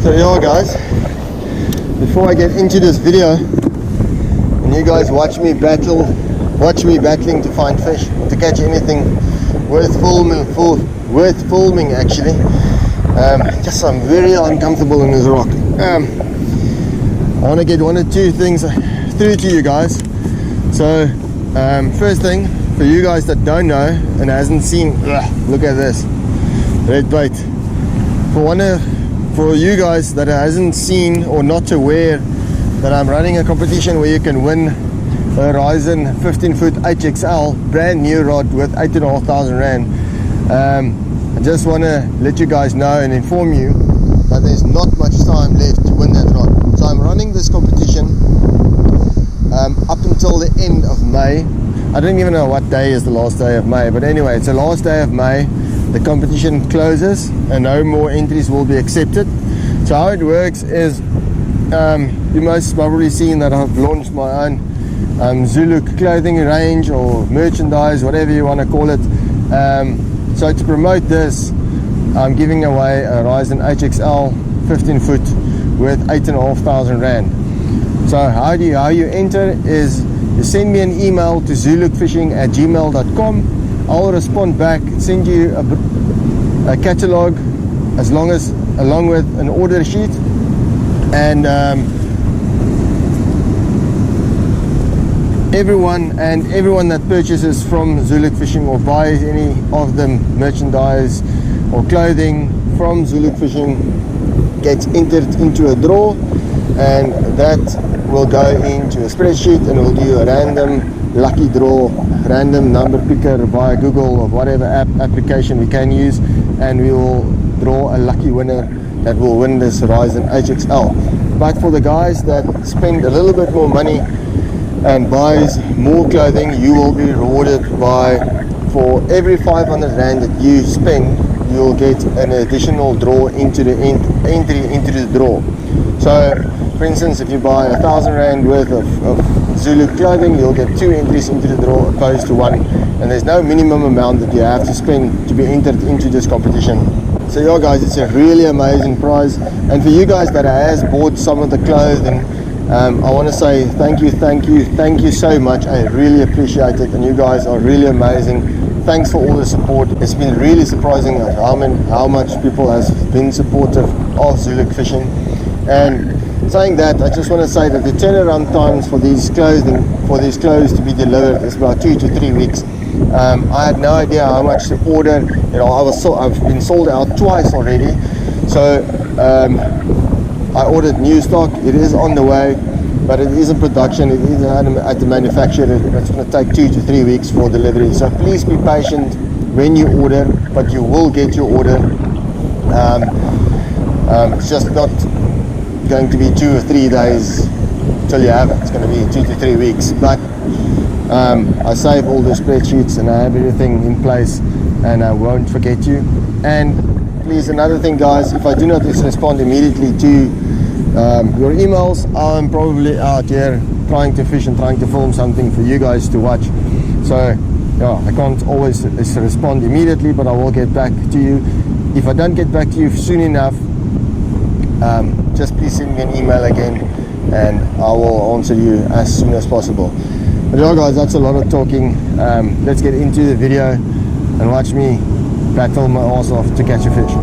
So yeah guys, before I get into this video and you guys watch me battling to find fish, to catch anything worth filming actually. Just I'm very uncomfortable in this rock. I want to get one or two things through to you guys. So first thing, for you guys that don't know and hasn't seen, look at this red bait. For you guys that hasn't seen or not aware that I'm running a competition where you can win a Horizon 15-foot HXL brand new rod with 8,500 Rand. I just want to let you guys know and inform you that there's not much time left to win that rod. So I'm running this competition up until the end of May. I don't even know what day is the last day of May, but anyway, it's the last day of May. The competition closes and no more entries will be accepted. So how it works is, you most probably seen that I've launched my own Zulu clothing range or merchandise, whatever you want to call it. So to promote this, I'm giving away a Horizon HXL 15-foot with 8,500 Rand. So how you enter is you send me an email to zulukfishing@gmail.com. I'll respond back, send you a catalog along with an order sheet, and everyone that purchases from Zuluk Fishing or buys any of the merchandise or clothing from Zuluk Fishing gets entered into a draw, and that will go into a spreadsheet, and we'll do a random lucky draw, random number picker via Google or whatever application we can use, and we will draw a lucky winner that will win this Horizon HXL. But for the guys that spend a little bit more money and buys more clothing, you will be rewarded for every 500 Rand that you spend, you will get an additional draw into the entry into the draw. So for instance, if you buy 1,000 Rand worth of Zulu clothing, you'll get 2 entries into the draw opposed to 1, and there's no minimum amount that you have to spend to be entered into this competition. So yeah guys, it's a really amazing prize, and for you guys that has bought some of the clothing, I want to say thank you so much. I really appreciate it, and you guys are really amazing. Thanks for all the support. It's been really surprising how much people has been supportive of Zuluk Fishing. And saying that, I just want to say that the turnaround times for these clothes to be delivered is about 2 to 3 weeks. I had no idea how much to order. I've been sold out twice already. So I ordered new stock. It is on the way, but it is in production. It is at the manufacturer. It's going to take 2 to 3 weeks for delivery. So please be patient when you order, but you will get your order. It's just not going to be 2 or 3 days till you have it. It's going to be 2 to 3 weeks. But I save all the spreadsheets and I have everything in place, and I won't forget you. And please, another thing guys, if I do not respond immediately to your emails, I'm probably out here trying to fish and trying to film something for you guys to watch. So yeah, I can't always respond immediately, but I will get back to you. If I don't get back to you soon enough, just please send me an email again and I will answer you as soon as possible. But yeah guys, that's a lot of talking. Let's get into the video and watch me battle my ass off to catch a fish.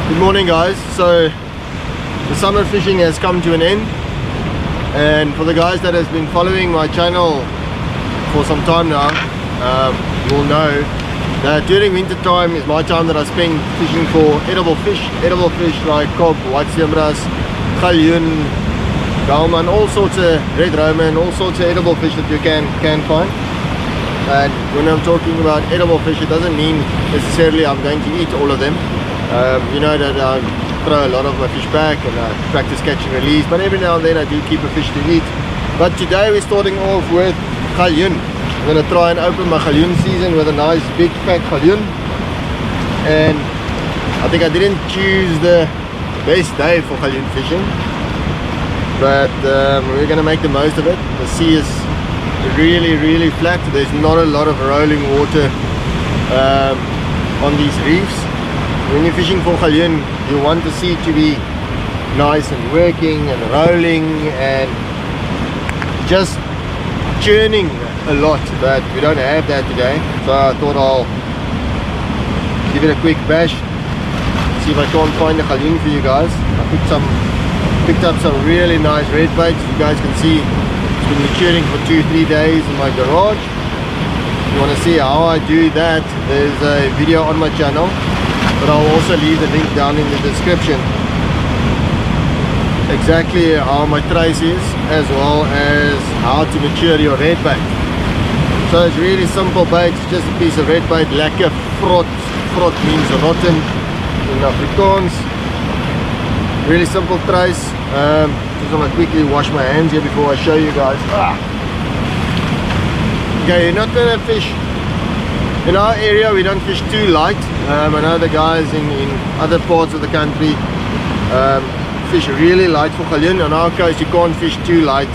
Good morning guys. So the summer fishing has come to an end, and for the guys that has been following my channel for some time now, you will know that during winter time is my time that I spend fishing for edible fish like cob, white zebras, galjoen, galjoen, all sorts of red roman, all sorts of edible fish that you can find. And when I'm talking about edible fish, it doesn't mean necessarily I'm going to eat all of them. You know that I throw a lot of my fish back and I practice catch and release, but every now and then I do keep a fish to eat. But today we're starting off with Galjoen. I'm going to try and open my Galjoen season with a nice big fat Galjoen. And I think I didn't choose the best day for Galjoen fishing, but we're going to make the most of it. The sea is really flat. There's not a lot of rolling water on these reefs. When you're fishing for Galjoen, you want the sea to be nice and working and rolling and just churning a lot, but we don't have that today. So I thought I'll give it a quick bash, see if I can't find a Galjoen for you guys. I picked up some really nice red baits. You guys can see it's been maturing for 2-3 days in my garage. If you want to see how I do that, there's a video on my channel, but I'll also leave the link down in the description. Exactly how my trace is, as well as how to mature your red bait. So it's really simple bait. It's just a piece of red bait, lekker vrot. Vrot means rotten in Afrikaans. Really simple trace. Just want to quickly wash my hands here before I show you guys. Okay, you're not gonna fish in our area. We don't fish too light. I know the guys in other parts of the country fish really light for Galjoen. On our coast you can't fish too light.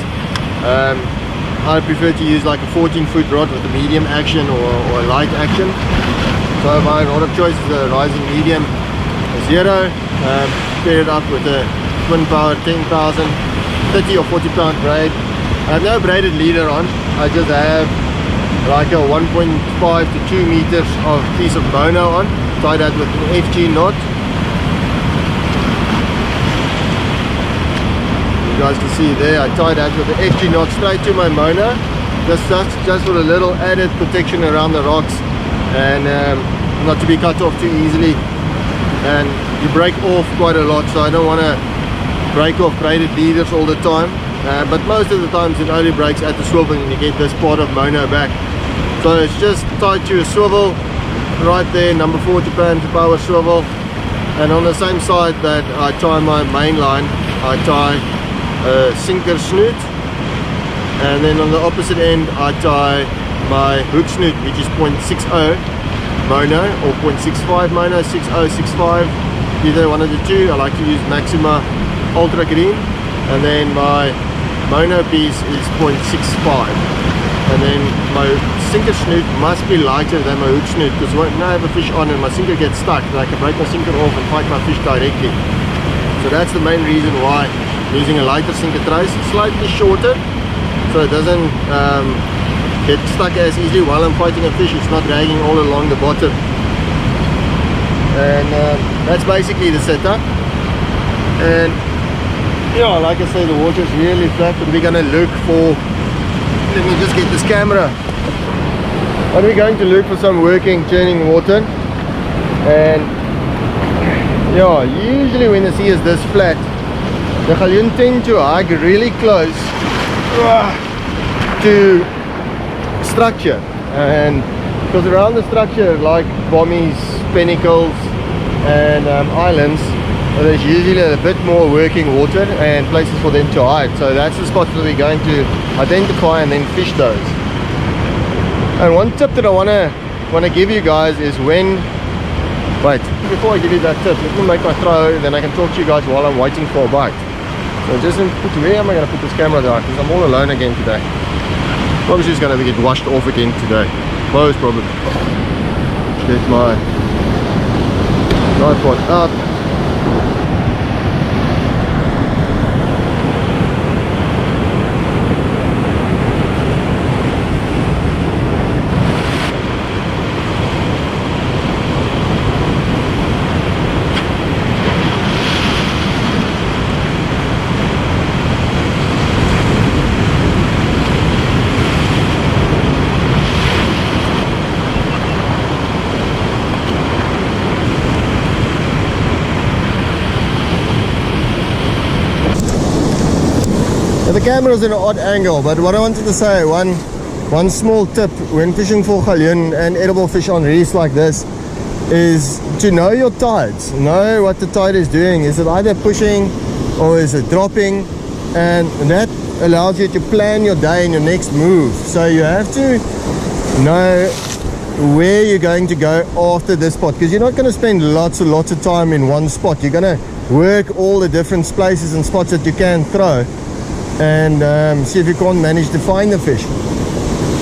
I prefer to use like a 14-foot rod with a medium action or a light action. So my rod of choice is a rising medium 0, pair it up with a twin power 10,000 30 or 40 pound braid. I have no braided leader on. I just have like a 1.5 to 2 meters of piece of mono on. Tie that with an FG knot. You guys can see there, I tie that with the FG knot straight to my mono, just for a little added protection around the rocks and not to be cut off too easily. And you break off quite a lot, so I don't want to break off braided leaders all the time, but most of the times it only breaks at the swivel and you get this part of mono back. So it's just tied to a swivel right there, number 40 power swivel, and on the same side that I tie my main line, I tie a sinker snoot, and then on the opposite end I tie my hook snoot, which is 0.60 mono or 0.65 mono, 6065, either one of the two. I like to use Maxima Ultra Green, and then my mono piece is 0.65, and then my sinker snoot must be lighter than my hook snoot, because when I have a fish on and my sinker gets stuck, then I can break my sinker off and fight my fish directly. So that's the main reason why I'm using a lighter sinker trace, slightly shorter, so it doesn't get stuck as easily while I'm fighting a fish. It's not dragging all along the bottom. And that's basically the setup. And yeah, like I say, the water is really flat, but we're going to look for, let me just get this camera, but we're going to look for some working churning water. And yeah, usually when the sea is this flat, the Galjoen tend to hug really close to structure, and because around the structure, like bommies, pinnacles and islands, there's usually a bit more working water and places for them to hide. So that's the spots that we're going to identify and then fish those. And one tip that I want to give you guys is when, wait, before I give you that tip, let me make my throw, then I can talk to you guys while I'm waiting for a bite. So just where am I going to put this camera down, because I'm all alone again today. Probably just going to get washed off again today, most probably. Get my tripod up. The camera's in an odd angle, but what I wanted to say, one small tip when fishing for Galjoen and edible fish on reefs like this, is to know your tides, know what the tide is doing. Is it either pushing or is it dropping? And that allows you to plan your day and your next move. So you have to know where you're going to go after this spot, because you're not going to spend lots and lots of time in one spot. You're going to work all the different places and spots that you can throw, and see if you can't manage to find the fish.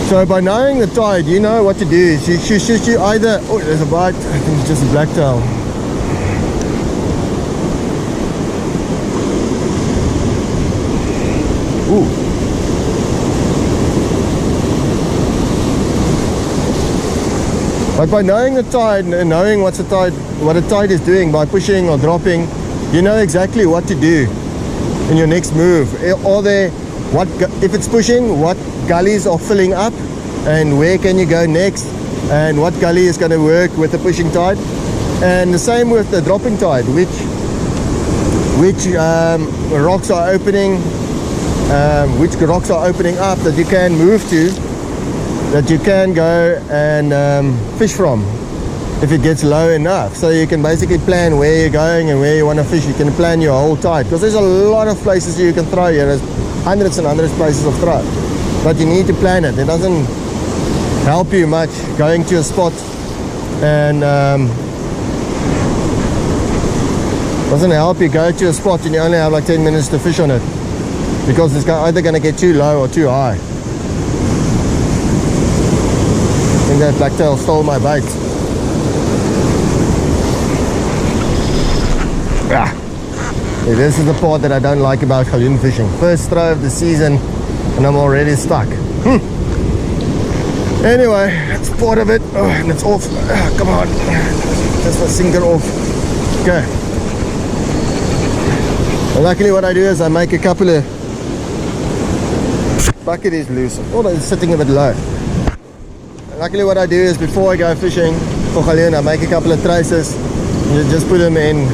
So by knowing the tide, you know what to do. You either, oh, there's a bite, I think it's just a blacktail. Ooh. But by knowing the tide and knowing what the tide is doing by pushing or dropping, you know exactly what to do in your next move. If it's pushing, what gullies are filling up and where can you go next, and what gully is going to work with the pushing tide. And the same with the dropping tide, which rocks are opening, up that you can move to, that you can go and fish from if it gets low enough. So you can basically plan where you're going and where you want to fish. You can plan your whole tide, because there's a lot of places you can throw here. There's hundreds and hundreds of places of throw, but you need to plan it. It doesn't help you much going to a spot and doesn't help you go to a spot and you only have like 10 minutes to fish on it, because it's either going to get too low or too high. I think that blacktail stole my bait. Yeah, this is the part that I don't like about Galjoen fishing. First throw of the season and I'm already stuck. Anyway, that's part of it. Oh, and it's off. Come on. Just my sinker off. Okay. And luckily what I do is I make a couple of... Bucket is loose. Oh, it's sitting a bit low. And luckily what I do is before I go fishing for Galjoen, I make a couple of traces. You just put them in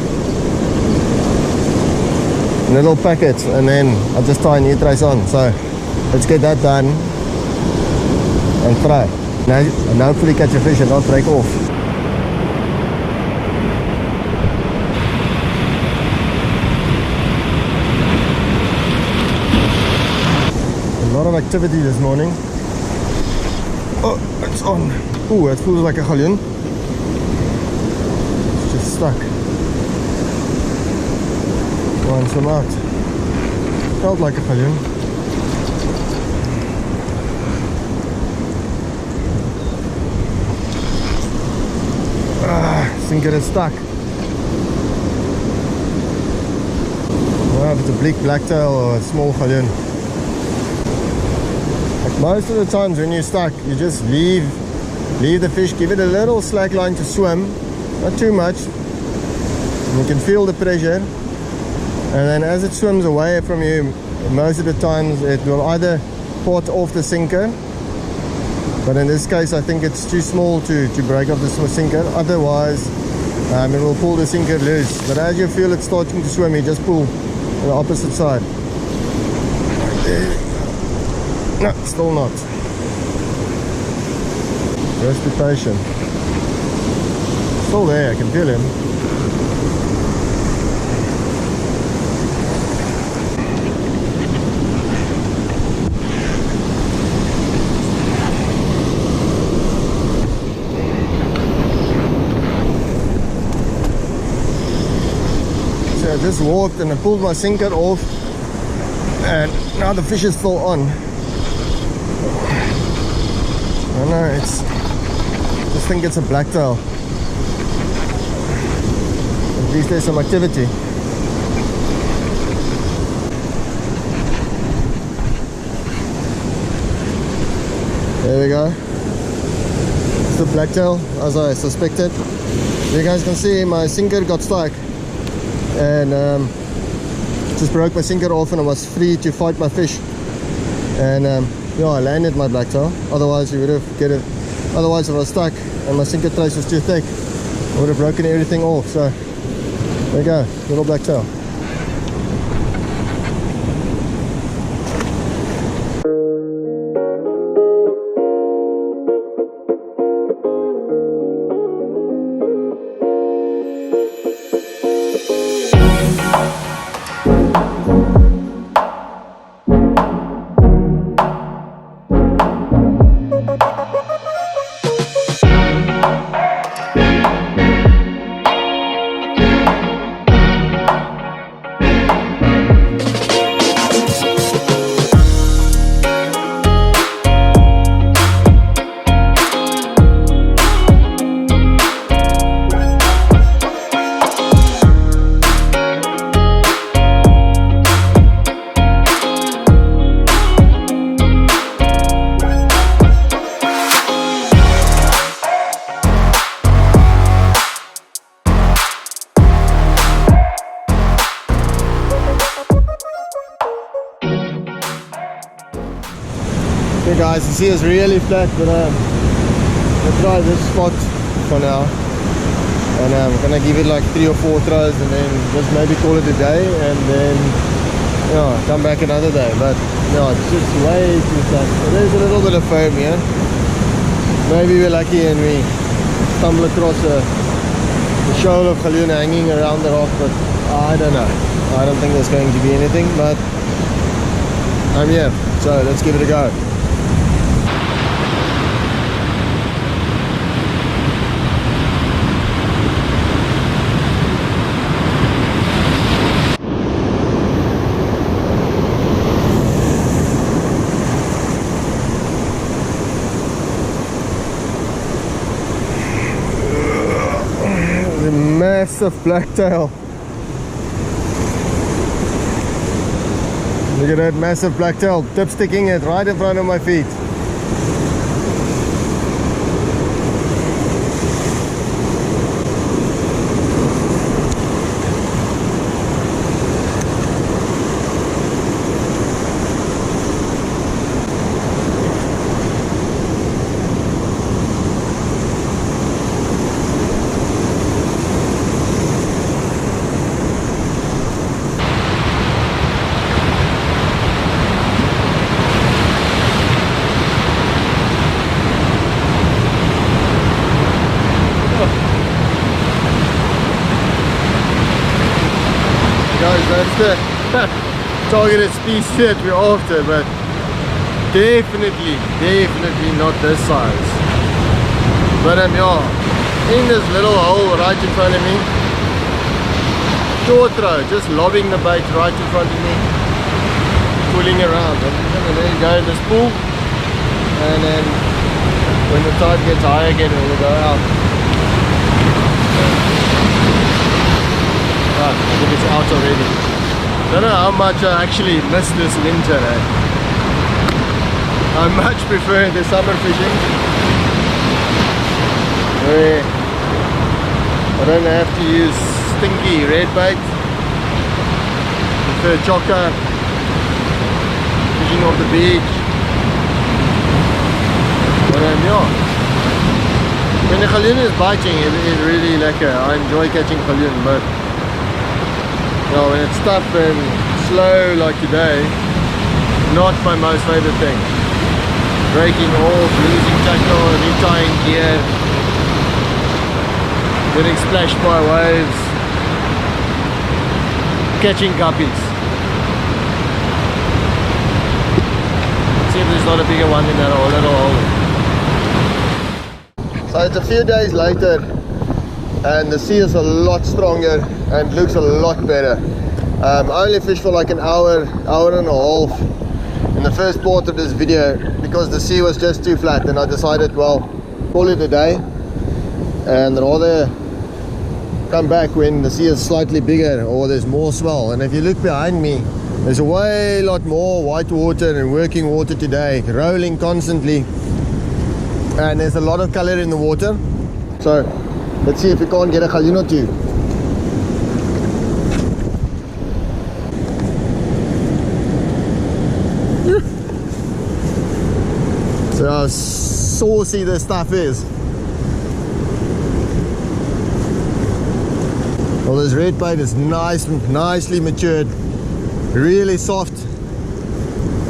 little packets and then I'll just tie a new trace on. So let's get that done and try. Now, and hopefully catch a fish and not break off. A lot of activity this morning. Oh, it's on. Oh, it feels like a Galjoen. It's just stuck. One swim out. Felt like a Galjoen. Sinker is stuck. Well, if it's a bleak blacktail or a small Galjoen. Like most of the times when you're stuck, you just leave the fish, give it a little slack line to swim, not too much. And you can feel the pressure. And then as it swims away from you, most of the times it will either pot off the sinker, but in this case I think it's too small to break off the sinker. Otherwise it will pull the sinker loose. But as you feel it starting to swim, you just pull to the opposite side. No, still not. Just be patient. Still there, I can feel him. I just walked and I pulled my sinker off, and now the fish is still on. I know, I just think it's a blacktail. At least there's some activity. There we go. It's the blacktail, as I suspected. You guys can see my sinker got stuck. And just broke my sinker off and I was free to fight my fish. And yeah, I landed my blacktail. Otherwise you would have get it. Otherwise if I was stuck and my sinker trace was too thick, I would have broken everything off. So there you go, little blacktail. Okay guys, the sea is really flat, but let's try this spot for now. And I'm gonna give it like 3 or 4 throws and then just maybe call it a day, and then come back another day. But it's just way too flat. There's a little bit of foam here. Maybe we're lucky and we stumble across the shoal of Galjoen hanging around the rock, but I don't know. I don't think there's going to be anything, but I'm here, so let's give it a go. Massive blacktail. Look at that massive blacktail, tip sticking it right in front of my feet. Guys, that's the targeted species that we're after, but definitely not this size. But in this little hole right in front of me, short throw, just lobbing the bait right in front of me, pulling around, and there you go in this pool, and then when the tide gets high again, it will go out. I think it's out already. Don't know how much I actually missed this winter. I much prefer the summer fishing, where I don't have to use stinky red bait. I prefer chokka, fishing off the beach. But when the Galjoen is biting, it's really lekker. I enjoy catching Galjoen, but when it's tough and slow like today, not my most favorite thing. Breaking off, losing tackle, retying gear, getting splashed by waves, catching guppies. Let's see if there's not a bigger one in that little hole. So it's a few days later, and the sea is a lot stronger and looks a lot better. I only fished for like an hour and a half in the first part of this video because the sea was just too flat, and I decided, well, call it a day and rather come back when the sea is slightly bigger or there's more swell. And if you look behind me, there's a way lot more white water and working water today, rolling constantly, and there's a lot of color in the water. So let's see if we can't get a Galjoen or two. So how saucy this stuff is. Well, this red bait is nicely matured, really soft,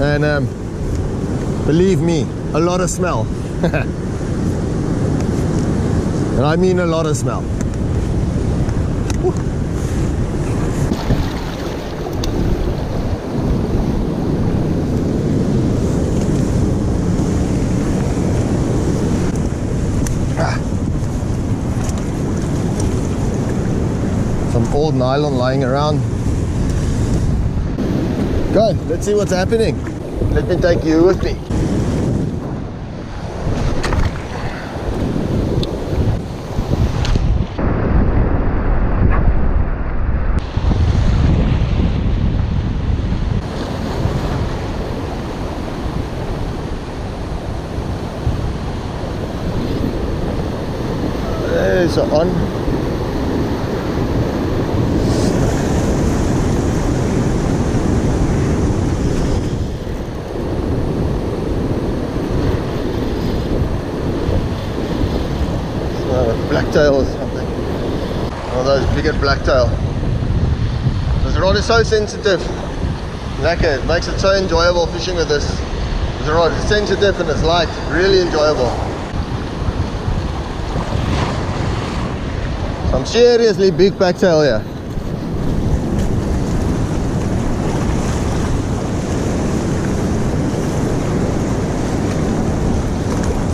and believe me, a lot of smell. And I mean a lot of smell. Woo. Some old nylon lying around. Okay, let's see what's happening. Let me take you with me. There's on. blacktail or something. One of those bigger blacktail. This rod is so sensitive. Lekker, it makes it so enjoyable fishing with this rod. It's sensitive and it's light, really enjoyable. Some seriously big blacktail here.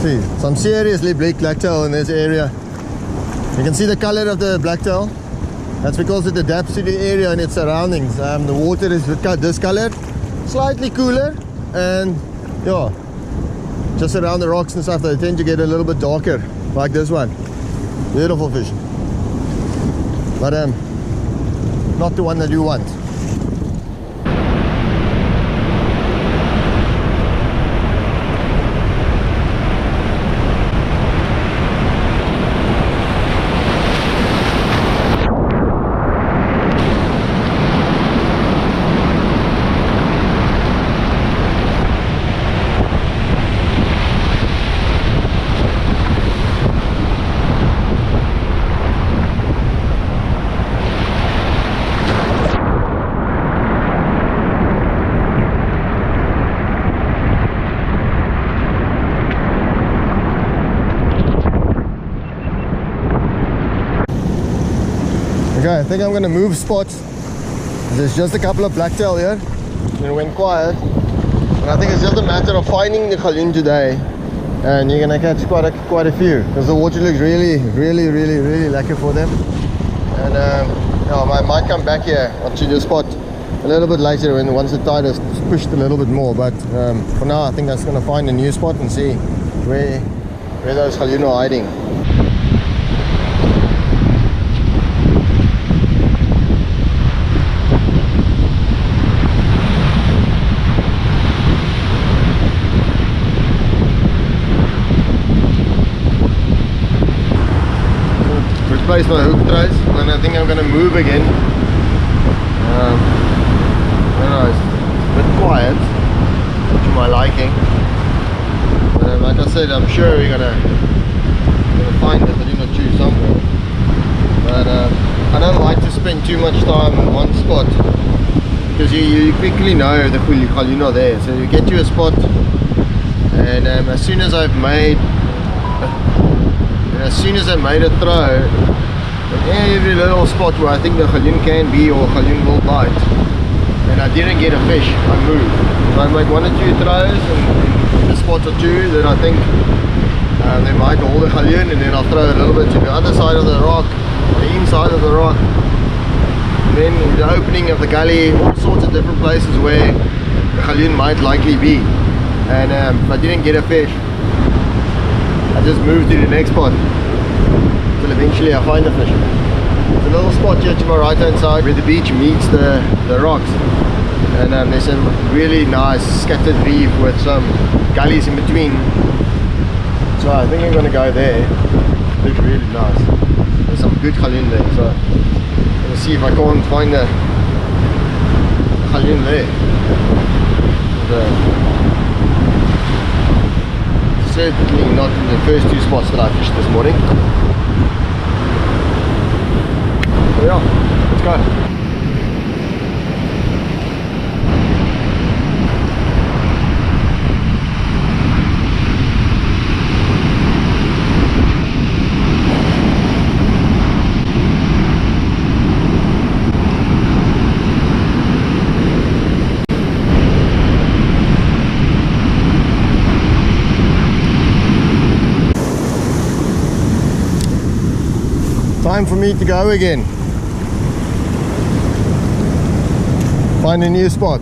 See, some seriously big blacktail in this area. You can see the color of the blacktail. That's because it adapts to the area and its surroundings. The water is discolored, slightly cooler, and yeah, just around the rocks and stuff they tend to get a little bit darker, like this one. Beautiful fish, but not the one that you want. Okay, I think I'm going to move spots. There's just a couple of blacktail here. It went quiet. And I think it's just a matter of finding the galjoen today. And you're going to catch quite a few. Because the water looks really lekker for them. And yeah, I might come back here onto the spot a little bit later once the tide is pushed a little bit more. But for now, I think I'm going to find a new spot and see where those galjoen are hiding. Place my hook throws, and I think I'm going to move again. I don't know, it's a bit quiet, to my liking. Like I said, I'm sure we're gonna find it, but not choose somewhere. But I don't like to spend too much time in one spot, because you quickly know the galjoen are there. So you get to a spot, and as soon as I made a throw, every little spot where I think the galjoen can be or galjoen will bite, and I didn't get a fish, I moved. So I make 1 or 2 throws in a spot or two that I think they might hold the galjoen, and then I'll throw a little bit to the other side of the rock, the inside of the rock, and then in the opening of the gully, all sorts of different places where the galjoen might likely be. And if I didn't get a fish, I just moved to the next spot until eventually I find a fish. There's a little spot here to my right hand side where the beach meets the rocks, and there's some really nice scattered reef with some gullies in between. So I think I'm going to go there. It looks really nice. There's some good galjoen there, so I'm going to see if I can't find a galjoen there. Certainly not in the first 2 spots that I fished this morning. So yeah, let's go. Time for me to go again. Find a new spot.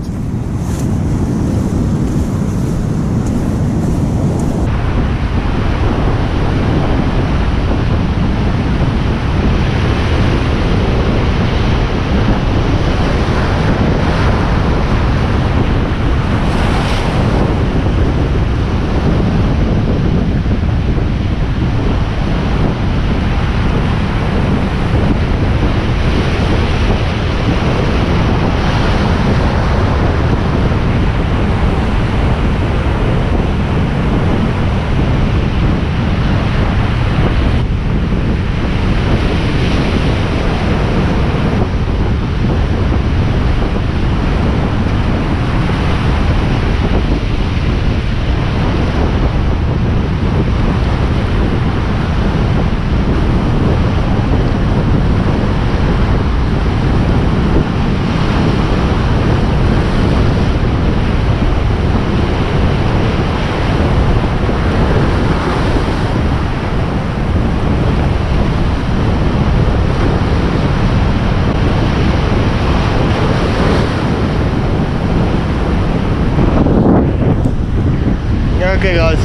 Okay guys,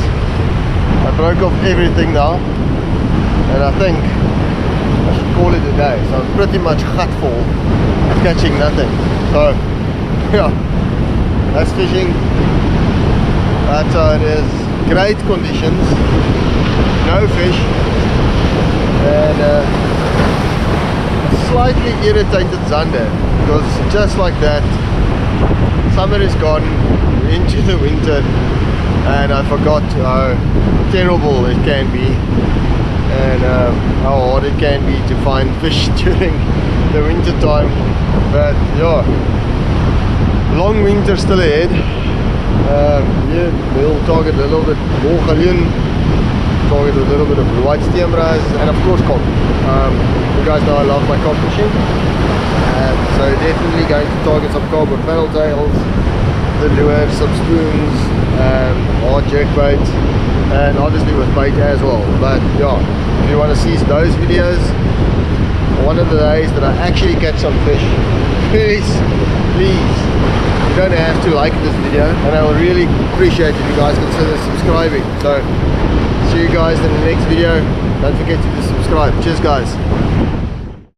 I broke off everything now, and I think I should call it a day. So I'm pretty much gut full, catching nothing. So yeah, that's fishing. That's how it is. Great conditions, no fish, and slightly irritated Sunday, because just like that, summer is gone into the winter, and I forgot how terrible it can be, and how hard it can be to find fish during the winter time. But yeah, long winter still ahead. Yeah, we'll target a little bit more galjoen, target a little bit of white stemras, and of course cod. You guys know I love my cod fishing, so definitely going to target some cod with paddle tails, the lure, some spoons, hard jerkbait, and obviously with bait as well. But yeah, if you want to see those videos, one of the days that I actually catch some fish, please, you don't have to like this video, and I will really appreciate if you guys consider subscribing. So see you guys in the next video. Don't forget to subscribe. Cheers guys.